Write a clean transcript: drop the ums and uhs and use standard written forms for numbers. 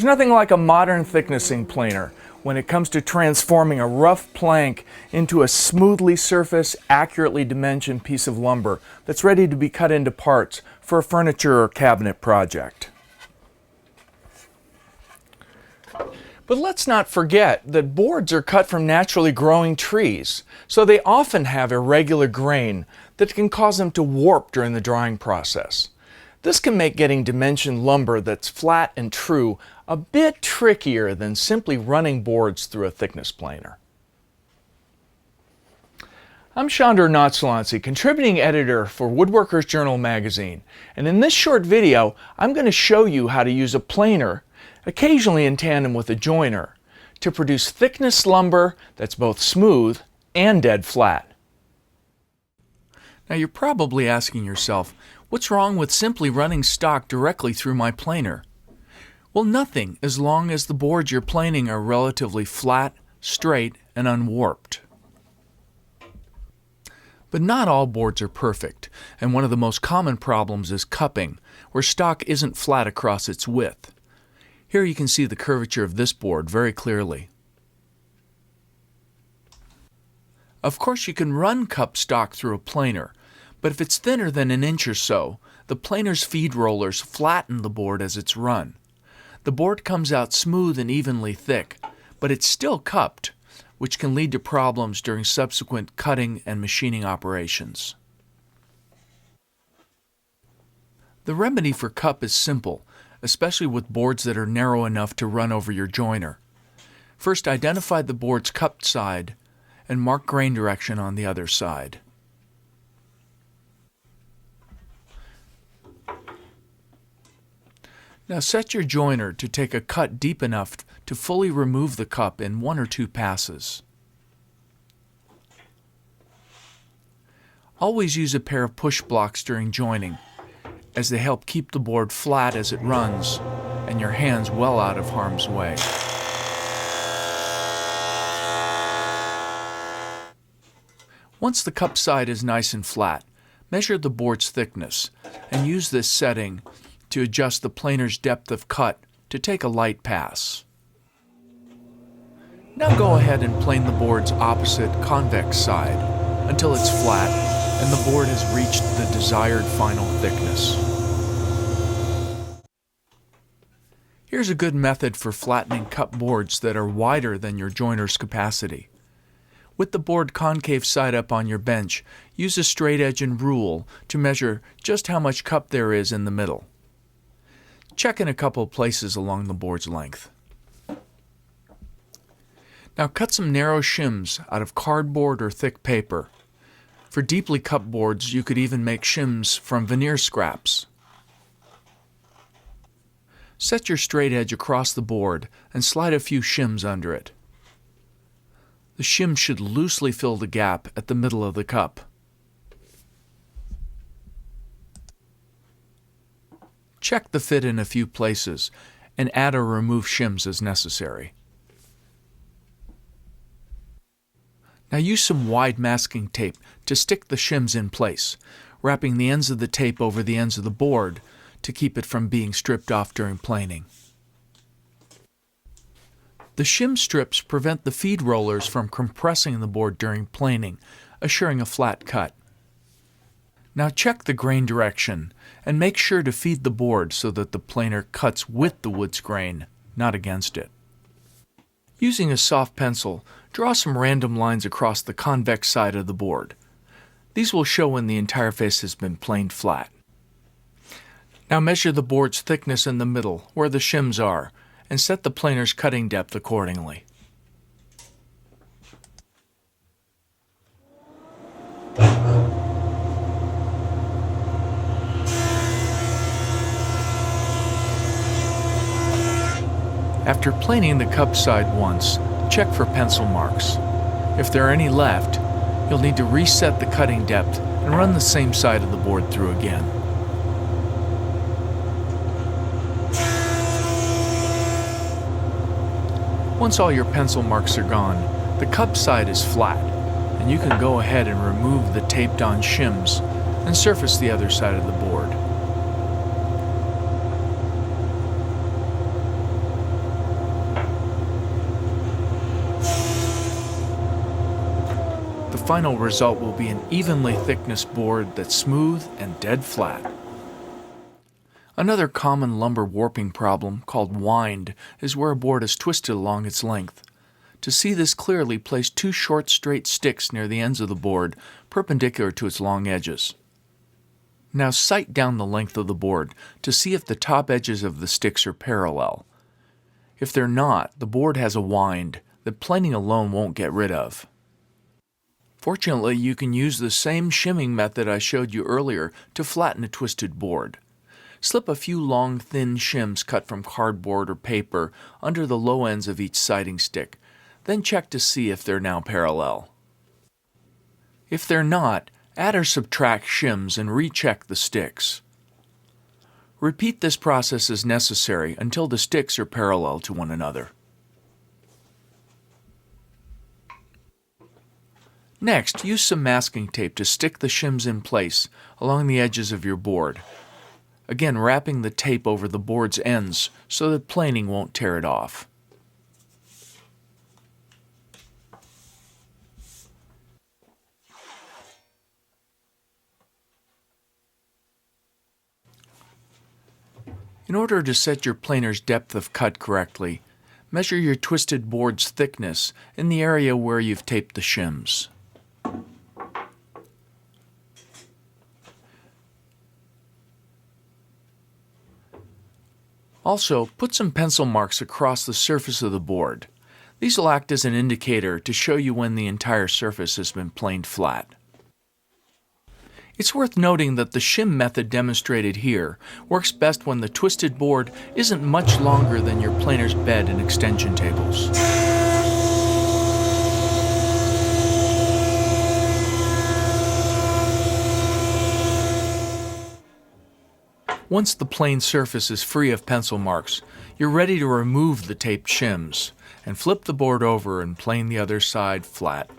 nothing like a modern thicknessing planer when it comes to transforming a rough plank into a smoothly surfaced, accurately dimensioned piece of lumber that's ready to be cut into parts for a furniture or cabinet project. But let's not forget that boards are cut from naturally growing trees, so they often have irregular grain that can cause them to warp during the drying process. This can make getting dimensioned lumber that's flat and true a bit trickier than simply running boards through a thickness planer. I'm Sandor Nagyszalanczy, contributing editor for Woodworker's Journal magazine, and in this short video I'm going to show you how to use a planer, occasionally in tandem with a joiner, to produce thickness lumber that's both smooth and dead flat. Now you're probably asking yourself, what's wrong with simply running stock directly through my planer? Well, nothing, as long as the boards you're planing are relatively flat, straight, and unwarped. But not all boards are perfect, and one of the most common problems is cupping, where stock isn't flat across its width. Here you can see the curvature of this board very clearly. Of course, you can run cup stock through a planer, but if it's thinner than an inch or so, the planer's feed rollers flatten the board as it's run. The board comes out smooth and evenly thick, but it's still cupped, which can lead to problems during subsequent cutting and machining operations. The remedy for cup is simple, especially with boards that are narrow enough to run over your joiner. First, identify the board's cupped side and mark grain direction on the other side. Now set your joiner to take a cut deep enough to fully remove the cup in 1 or 2 passes. Always use a pair of push blocks during joining, as they help keep the board flat as it runs and your hands well out of harm's way. Once the cup side is nice and flat, measure the board's thickness and use this setting to adjust the planer's depth of cut to take a light pass. Now go ahead and plane the board's opposite convex side until it's flat and the board has reached the desired final thickness. Here's a good method for flattening cup boards that are wider than your joiner's capacity. With the board concave side up on your bench, use a straight edge and rule to measure just how much cup there is in the middle. Check in a couple of places along the board's length. Now cut some narrow shims out of cardboard or thick paper. For deeply cupped boards, you could even make shims from veneer scraps. Set your straight edge across the board and slide a few shims under it. The shim should loosely fill the gap at the middle of the cup. Check the fit in a few places and add or remove shims as necessary. Now use some wide masking tape to stick the shims in place, wrapping the ends of the tape over the ends of the board to keep it from being stripped off during planing. The shim strips prevent the feed rollers from compressing the board during planing, assuring a flat cut. Now check the grain direction and make sure to feed the board so that the planer cuts with the wood's grain, not against it. Using a soft pencil, draw some random lines across the convex side of the board. These will show when the entire face has been planed flat. Now measure the board's thickness in the middle, where the shims are, and set the planer's cutting depth accordingly. After planing the cup side once, check for pencil marks. If there are any left, you'll need to reset the cutting depth and run the same side of the board through again. Once all your pencil marks are gone, the cup side is flat, and you can go ahead and remove the taped on shims and surface the other side of the board. final result will be an evenly thickness board that's smooth and dead flat. Another common lumber warping problem, called wind, is where a board is twisted along its length. To see this clearly, place two short straight sticks near the ends of the board, perpendicular to its long edges. Now sight down the length of the board to see if the top edges of the sticks are parallel. If they're not, the board has a wind that planing alone won't get rid of. Fortunately, you can use the same shimming method I showed you earlier to flatten a twisted board. Slip a few long, thin shims cut from cardboard or paper under the low ends of each siding stick, then check to see if they're now parallel. If they're not, add or subtract shims and recheck the sticks. Repeat this process as necessary until the sticks are parallel to one another. Next, use some masking tape to stick the shims in place along the edges of your board. Again, wrapping the tape over the board's ends so that planing won't tear it off. In order to set your planer's depth of cut correctly, measure your twisted board's thickness in the area where you've taped the shims. Also, put some pencil marks across the surface of the board. These will act as an indicator to show you when the entire surface has been planed flat. It's worth noting that the shim method demonstrated here works best when the twisted board isn't much longer than your planer's bed and extension tables. Once the plane surface is free of pencil marks, you're ready to remove the taped shims and flip the board over and plane the other side flat.